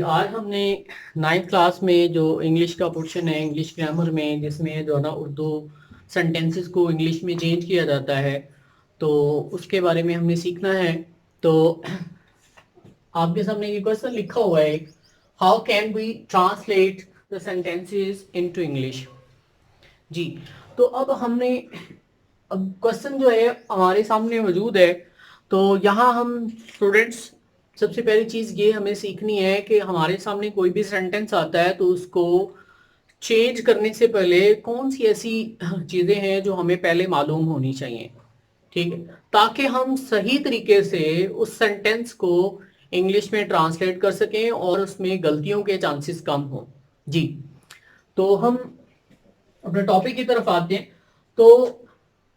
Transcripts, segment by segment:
आज हमने ninth class में जो इंग्लिश का पोर्शन है इंग्लिश ग्रामर में, जिसमें जो है ना उर्दू सेंटेंसेस को इंग्लिश में चेंज किया जाता है, तो उसके बारे में हमने सीखना है। तो आपके सामने ये क्वेश्चन लिखा हुआ है, how can we translate the sentences into English. जी, तो अब क्वेश्चन जो है हमारे सामने मौजूद है। तो यहाँ हम स्टूडेंट्स, सबसे पहली चीज़ ये हमें सीखनी है कि हमारे सामने कोई भी सेंटेंस आता है तो उसको चेंज करने से पहले कौन सी ऐसी चीज़ें हैं जो हमें पहले मालूम होनी चाहिए, ठीक है, ताकि हम सही तरीके से उस सेंटेंस को इंग्लिश में ट्रांसलेट कर सकें और उसमें गलतियों के चांसेस कम हो। जी, तो हम अपने टॉपिक की तरफ आते हैं। तो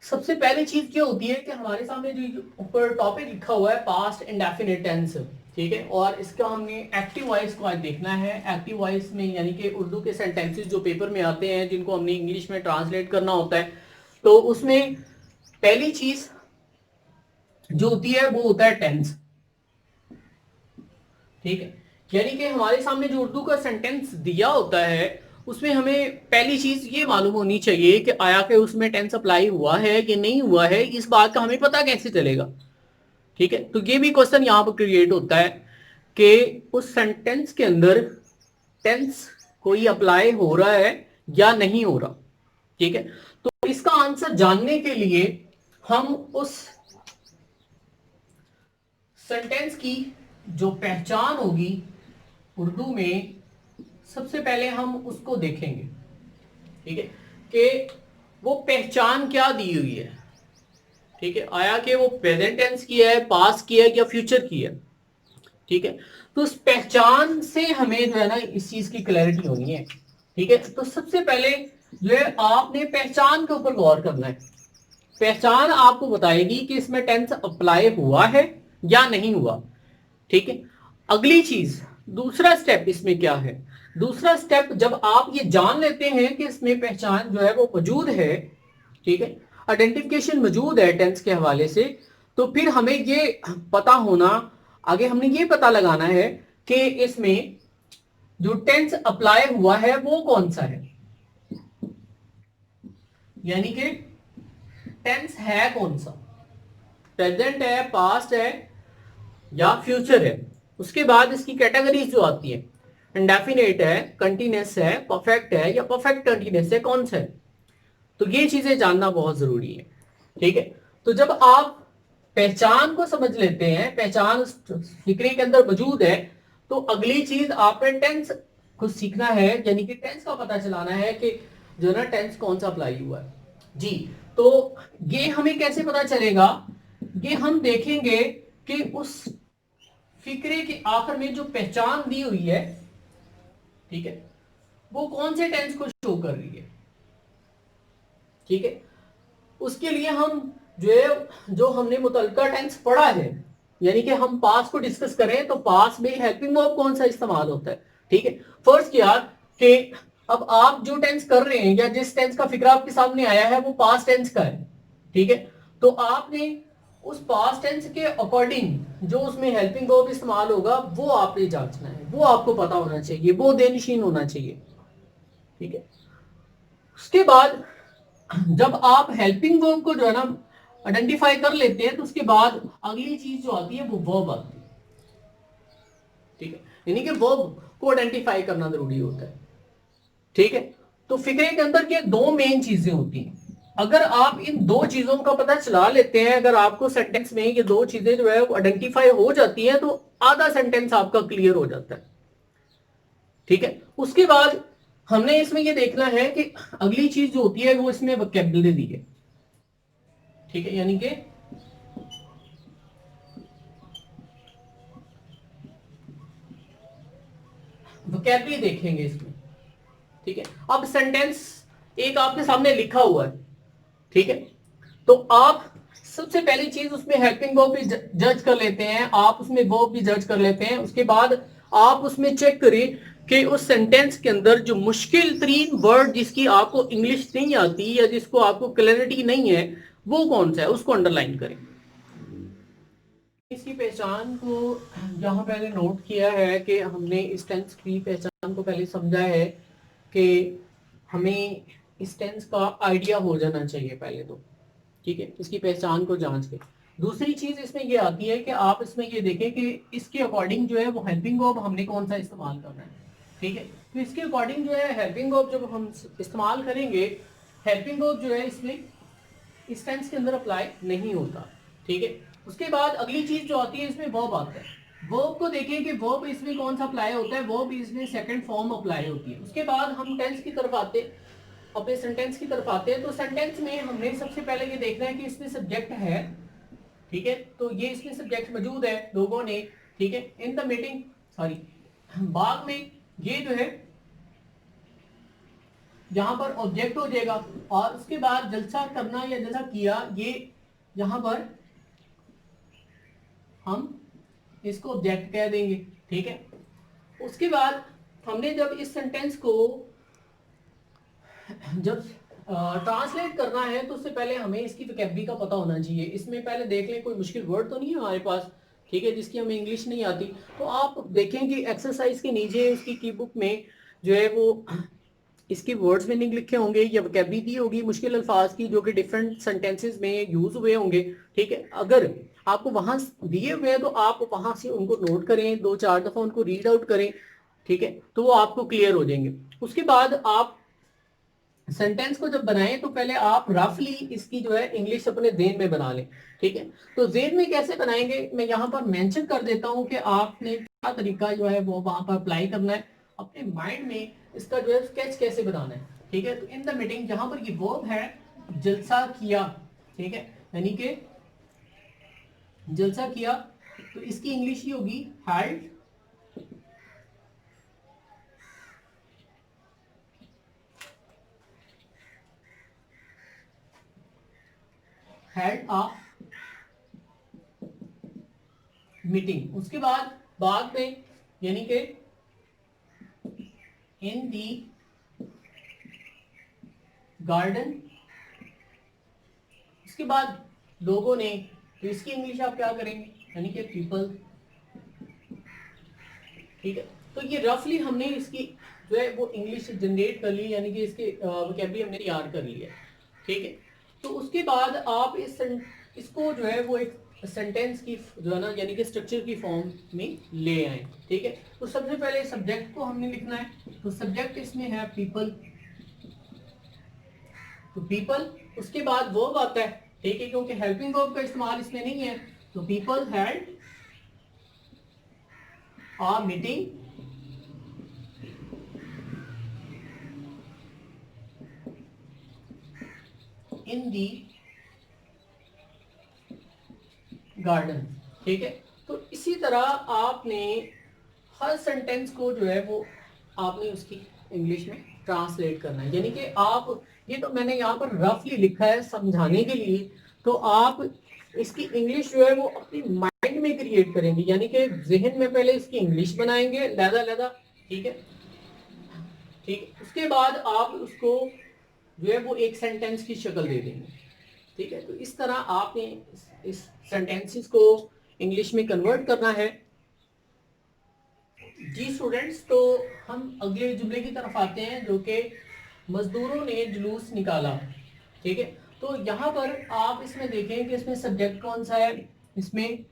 सबसे पहली चीज क्या होती है कि हमारे सामने जो ऊपर टॉपिक लिखा हुआ है पास्ट इंडेफिनिट टेंस, ठीक है, और इसका हमने एक्टिव वॉइस को आज देखना है। एक्टिव वॉइस में यानी कि उर्दू के सेंटेंसेस जो पेपर में आते हैं जिनको हमने इंग्लिश में ट्रांसलेट करना होता है, तो उसमें पहली चीज जो होती है वो होता है टेंस, ठीक है। यानी कि हमारे सामने जो उर्दू का सेंटेंस दिया होता है उसमें हमें पहली चीज ये मालूम होनी चाहिए कि आया कि उसमें टेंस अप्लाई हुआ है कि नहीं हुआ है। इस बात का हमें पता कैसे चलेगा, ठीक है। तो ये भी क्वेश्चन यहाँ पर क्रिएट होता है कि उस सेंटेंस के अंदर टेंस कोई अप्लाई हो रहा है या नहीं हो रहा, ठीक है। तो इसका आंसर जानने के लिए हम उस सेंटेंस की जो पहचान होगी उर्दू में, सबसे पहले हम उसको देखेंगे, ठीक है, कि वो पहचान क्या दी हुई है, ठीक है। आया कि वो प्रेजेंट टेंस की है, पास्ट की है या फ्यूचर की है, ठीक है। तो उस पहचान से हमें जो है ना इस चीज की क्लैरिटी होनी है, ठीक है। तो सबसे पहले जो है आपने पहचान के ऊपर गौर करना है। पहचान आपको बताएगी कि इसमें टेंस अप्लाई हुआ है या नहीं हुआ, ठीक है। अगली चीज, दूसरा स्टेप इसमें क्या है। दूसरा स्टेप, जब आप ये जान लेते हैं कि इसमें पहचान जो है वो मौजूद है, ठीक है, आइडेंटिफिकेशन मौजूद है टेंस के हवाले से, तो फिर हमें ये पता होना, आगे हमने ये पता लगाना है कि इसमें जो टेंस अप्लाई हुआ है वो कौन सा है, यानी कि टेंस है कौन सा, प्रेजेंट है, पास्ट है या फ्यूचर है। उसके बाद इसकी कैटेगरीज जो आती है, इंडेफिनेट है, कंटिन्यूअस है, परफेक्ट है या परफेक्ट कंटिन्यूअस है, कौन सा है। तो ये चीजें जानना बहुत जरूरी है, ठीक है। तो जब आप पहचान को समझ लेते हैं, पहचान उस फिक्रे के अंदर मौजूद है, तो अगली चीज आपने टेंस को सीखना है, यानी कि टेंस का पता चलाना है कि जो ना टेंस कौन सा अप्लाई हुआ है। जी, तो ये हमें कैसे पता चलेगा, ये हम देखेंगे कि उस फिक्रे के आखिर में जो पहचान दी हुई है, ठीक है, वो कौन से टेंस को शो कर रही है, ठीक है। उसके लिए हम जो है, जो हमने मुतलका टेंस पढ़ा है, यानी कि हम पास को डिस्कस करें तो पास में हेल्पिंग वर्ब कौन सा इस्तेमाल होता है, ठीक है। फर्स्ट किया कि अब आप जो टेंस कर रहे हैं या जिस टेंस का फिक्र आपके सामने आया है वो पास्ट टेंस का है, ठीक है। तो आपने उस पास्ट टेंस के अकॉर्डिंग जो उसमें हेल्पिंग वर्ब इस्तेमाल होगा वो आपने जांचना है, वो आपको पता होना चाहिए, वो देनशीन होना चाहिए, ठीक है। उसके बाद जब आप हेल्पिंग वर्ब को जो है ना आइडेंटिफाई कर लेते हैं, तो उसके बाद अगली चीज जो आती है वो वर्ब आती है, ठीक है। यानी कि वर्ब को आइडेंटिफाई करना जरूरी होता है, ठीक है। तो फिक्रे के अंदर ये दो मेन चीजें होती हैं। अगर आप इन दो चीजों का पता चला लेते हैं, अगर आपको सेंटेंस में ये दो चीजें जो है वो आइडेंटिफाई हो जाती हैं, तो आधा सेंटेंस आपका क्लियर हो जाता है, ठीक है। उसके बाद हमने इसमें ये देखना है कि अगली चीज जो होती है वो इसमें वोकैबुलरी दी है, ठीक है, यानी कि वोकैबुलरी देखेंगे इसमें, ठीक है। अब सेंटेंस एक आपके सामने लिखा हुआ है, ठीक है। तो आप सबसे पहली चीज उसमें हेल्पिंग वर्ब भी जज कर लेते हैं, आप उसमें वर्ब भी जज कर लेते हैं। उसके बाद आप उसमें चेक करें कि उस सेंटेंस के अंदर जो मुश्किल तरीन वर्ड जिसकी आपको इंग्लिश नहीं आती या जिसको आपको क्लैरिटी नहीं है वो कौन सा है, उसको अंडरलाइन करें, इसकी पहचान को यहाँ पहले नोट किया है कि हमने इस टेंस की पहचान को पहले समझा है कि हमें इस टेंस का आइडिया हो जाना चाहिए पहले तो, ठीक है, इसकी पहचान को जांच के। दूसरी चीज इसमें ये आती है कि आप इसमें ये देखें कि इसके अकॉर्डिंग जो है वो हेल्पिंग वर्ब हमने कौन सा इस्तेमाल करना है, ठीक है। तो इसके अकॉर्डिंग जो है हेल्पिंग वर्ब जब हम इस्तेमाल करेंगे, हेल्पिंग वर्ब जो है इसमें इस टेंस के अंदर अप्लाई नहीं होता, ठीक है। उसके बाद अगली चीज जो आती है इसमें वर्ब आता है। वर्ब को देखें कि वर्ब इसमें कौन सा अप्लाई होता है, वर्ब इसमें सेकंड फॉर्म अप्लाई होती है। उसके बाद हम टेंस की तरफ आते हैं, अपने सेंटेंस की तरफ आते हैं। तो सेंटेंस में हमने सबसे पहले ये देखना है कि इसमें सब्जेक्ट है, ठीक है। तो ये इसमें सब्जेक्ट मौजूद है, लोगों ने, ठीक है। इन द मीटिंग, सॉरी, बाग में, ये जो है यहां पर ऑब्जेक्ट हो जाएगा। और उसके बाद जलसा करना या जलसा किया, ये यहां पर हम इसको ऑब्जेक्ट कह देंगे, ठीक है। उसके बाद हमने जब इस सेंटेंस को जब ट्रांसलेट करना है तो उससे पहले हमें इसकी वोकैबुलरी का पता होना चाहिए। इसमें पहले देख लें कोई मुश्किल वर्ड तो नहीं है हमारे पास, ठीक है, जिसकी हमें इंग्लिश नहीं आती। तो आप देखें कि एक्सरसाइज के नीचे इसकी की बुक में जो है वो इसकी वर्ड्स मीनिंग लिखे होंगे या वोकैबुलरी दी होगी मुश्किल अल्फाज की, जो कि डिफरेंट सेंटेंसेस में यूज हुए होंगे, ठीक है। अगर आपको वहां दिए हुए हैं तो आप वहां से उनको नोट करें, 2-4 दफा उनको रीड आउट करें, ठीक है, तो वो आपको क्लियर हो जाएंगे। उसके बाद आप सेंटेंस को जब बनाएं तो पहले आप रफली इसकी जो है इंग्लिश अपने ज़हन में बना लें, ठीक है। तो ज़हन में कैसे बनाएंगे, मैं यहाँ पर मेंशन कर देता हूँ कि आपने क्या तरीका जो है वो वहां पर अप्लाई करना है, अपने माइंड में इसका जो है स्केच कैसे बनाना है, ठीक है। तो इन द मीटिंग, यहाँ पर ये वर्ब है जलसा किया, ठीक है, यानी कि जलसा किया, तो इसकी इंग्लिश ही होगी हेल्ड a मीटिंग। उसके बाद बाद में, यानी कि इन दी गार्डन। उसके बाद लोगों ने, तो इसकी इंग्लिश आप क्या करेंगे, यानी कि पीपल, ठीक है। तो ये रफली हमने इसकी जो है वो इंग्लिश जनरेट कर ली, यानी कि इसके वोकैबुलरी हमने तैयार कर ली है, ठीक है। तो उसके बाद आप इसको जो है वो एक सेंटेंस की जो है ना, यानी कि स्ट्रक्चर की फॉर्म में ले आए, ठीक है। तो सबसे पहले सब्जेक्ट को हमने लिखना है। तो सब्जेक्ट इसमें है पीपल, तो पीपल। उसके बाद वर्ब आता है, ठीक है, क्योंकि हेल्पिंग वर्ब का इस्तेमाल इसमें नहीं है। तो people had a meeting in the garden, ठीक है। तो इसी तरह आपने हर सेंटेंस को जो है वो आपने उसकी इंग्लिश में ट्रांसलेट करना है, यानी कि आप, ये तो मैंने यहाँ पर रफली लिखा है समझाने के लिए, तो आप इसकी इंग्लिश जो है वो अपनी माइंड में क्रिएट करेंगे, यानी कि जहन में पहले इसकी इंग्लिश बनाएंगे लहदा, ठीक है, ठीक है। उसके बाद आप उसको जो है वो एक सेंटेंस की शक्ल दे देंगे, ठीक है। तो इस तरह आपने इस सेंटेंसेस को इंग्लिश में कन्वर्ट करना है। जी स्टूडेंट्स, तो हम अगले जुमले की तरफ आते हैं, जो कि मजदूरों ने जुलूस निकाला, ठीक है। तो यहाँ पर आप इसमें देखें कि इसमें सब्जेक्ट कौन सा है, इसमें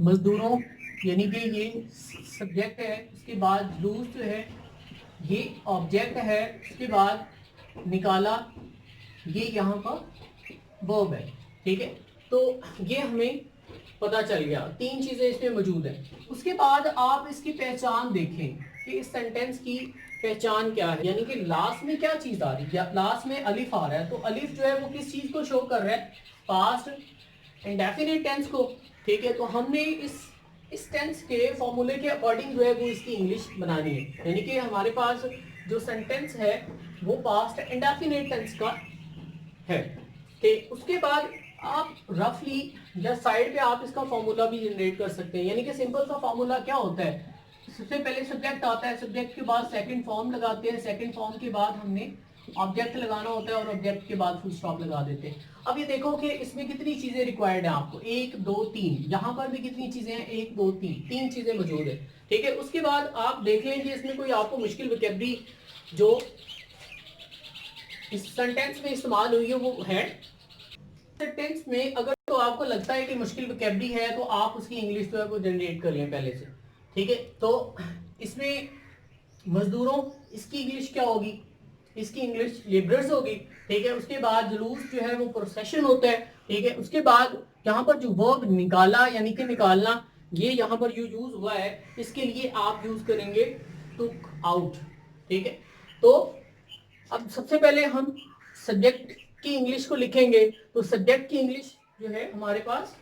मजदूरों, यानी कि ये सब्जेक्ट है। उसके बाद जुलूस जो है ये ऑब्जेक्ट है। उसके बाद निकाला, ये यहाँ पर वर्ब है, ठीक है। तो ये हमें पता चल गया, 3 चीजें इसमें मौजूद है। उसके बाद आप इसकी पहचान देखें कि इस सेंटेंस की पहचान क्या है, यानी कि लास्ट में क्या चीज आ रही है। लास्ट में अलिफ आ रहा है, तो अलिफ जो है वो किस चीज को शो कर रहा है, पास्ट इंडेफिनिट टेंस को, ठीक है। तो हमने इस टेंस के फॉर्मूले के अकॉर्डिंग जो है वो इसकी इंग्लिश बनानी है, यानी कि हमारे पास जो सेंटेंस है वो पास्ट इंडेफिनिट टेंस का है, ठीक। उसके बाद आप रफली या साइड पे आप इसका फॉर्मूला भी जनरेट कर सकते हैं, यानी कि सिंपल सा फॉर्मूला क्या होता है, सबसे पहले सब्जेक्ट आता है, सब्जेक्ट के बाद सेकंड फॉर्म लगाते हैं, सेकंड फॉर्म के बाद हमने ऑब्जेक्ट लगाना होता है और ऑब्जेक्ट के बाद फुल स्टॉप लगा देते हैं। अब ये देखो कि इसमें कितनी चीजें रिक्वायर्ड है आपको, 1 2 3, यहाँ पर भी कितनी चीजें हैं, 1 2 3, 3 चीजें मौजूद है। ठीक है, उसके बाद आप देख लें कि इसमें कोई आपको मुश्किल वोकैबुलरी जो इस सेंटेंस में इस्तेमाल हुई है वो है। सेंटेंस में अगर तो आपको लगता है कि मुश्किल वोकैबुलरी है तो आप उसकी इंग्लिश जो है वो जनरेट कर लें पहले से। ठीक है, तो इसमें मजदूरों, इसकी इंग्लिश क्या होगी, इसकी इंग्लिश लेबरर्स होगी। ठीक है, उसके बाद जुलूस जो है वो प्रोसेशन होता है। ठीक है, उसके बाद यहाँ पर जो वर्ब निकाला यानी कि निकालना, ये यहाँ पर यूज हुआ है, इसके लिए आप यूज करेंगे टुक आउट। ठीक है, तो अब सबसे पहले हम सब्जेक्ट की इंग्लिश को लिखेंगे। तो सब्जेक्ट की इंग्लिश जो है हमारे पास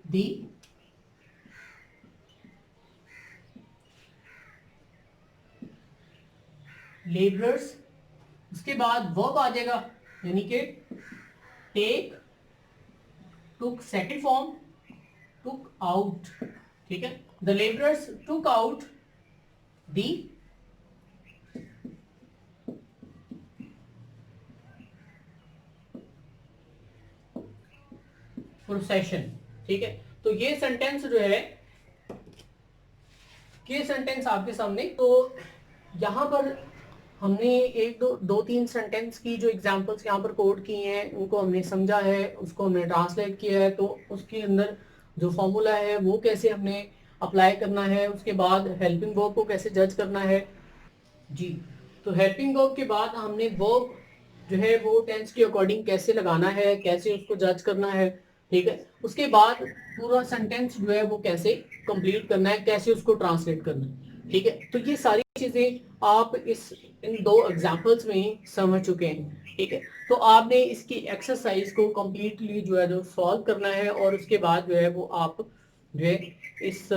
दी लेबरर्स, उसके बाद वर्ब आ जाएगा यानी कि take, took second form took out. ठीक है, the labourers took out the procession. ठीक है, तो ये सेंटेंस जो है, ये सेंटेंस आपके सामने, तो यहां पर हमने एक दो तीन सेंटेंस की जो एग्जांपल्स यहाँ पर कोड की हैं उनको हमने समझा है, उसको हमने ट्रांसलेट किया है। तो उसके अंदर जो फॉर्मूला है वो कैसे हमने अप्लाई करना है, उसके बाद हेल्पिंग वर्ब को कैसे जज करना है। जी, तो हेल्पिंग वर्ब के बाद हमने वर्ब जो है वो टेंस के अकॉर्डिंग कैसे लगाना है, कैसे उसको जज करना है। ठीक है, उसके बाद पूरा सेंटेंस जो है वो कैसे कंप्लीट करना है, कैसे उसको ट्रांसलेट करना है। ठीक है, तो ये सारी चीजें आप इन 2 एग्जांपल्स में ही समझ चुके हैं। ठीक है, तो आपने इसकी एक्सरसाइज को कंप्लीटली जो है जो सॉल्व करना है और उसके बाद जो है वो आप जो है इस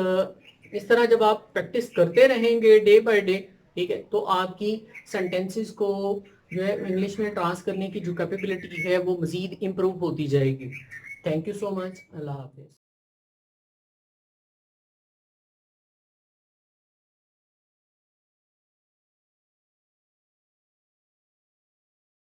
इस तरह जब आप प्रैक्टिस करते रहेंगे डे बाय डे, ठीक है, तो आपकी सेंटेंसेस को जो है इंग्लिश में ट्रांस करने की जो कैपेबिलिटी है वो मजीद इम्प्रूव होती जाएगी। Thank you so much. Allah Hafiz.